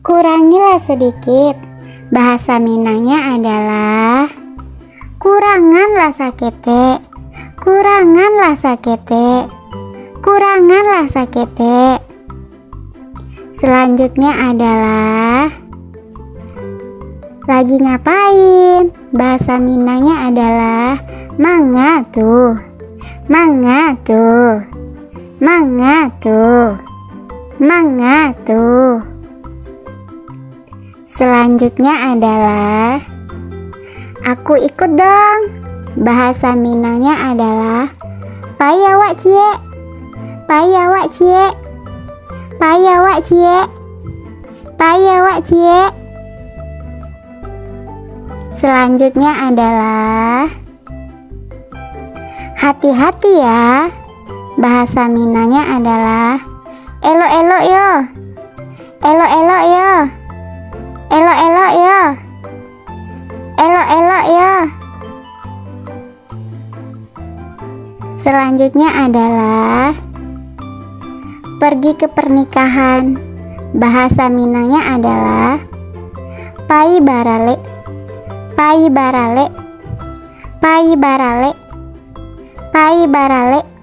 Kurangilah sedikit. Bahasa Minangnya adalah kuranganlah sakete. Kuranganlah sakete. Kuranganlah sakete. Selanjutnya adalah lagi ngapain? Bahasa Minangnya adalah mangatu. Mangatu. Mangatu. Mangatu. Selanjutnya adalah aku ikut dong. Bahasa Minangnya adalah payawa cie. Payawa cie. Payawa cie. Payawa cie. Selanjutnya adalah hati-hati ya. Bahasa Minangnya adalah elo-elo yo. Elo-elo yo. Elo-elo yo. Elo-elo yo. Selanjutnya adalah pergi ke pernikahan. Bahasa Minangnya adalah pai barale. Pai barale. Pai barale. Pai barale.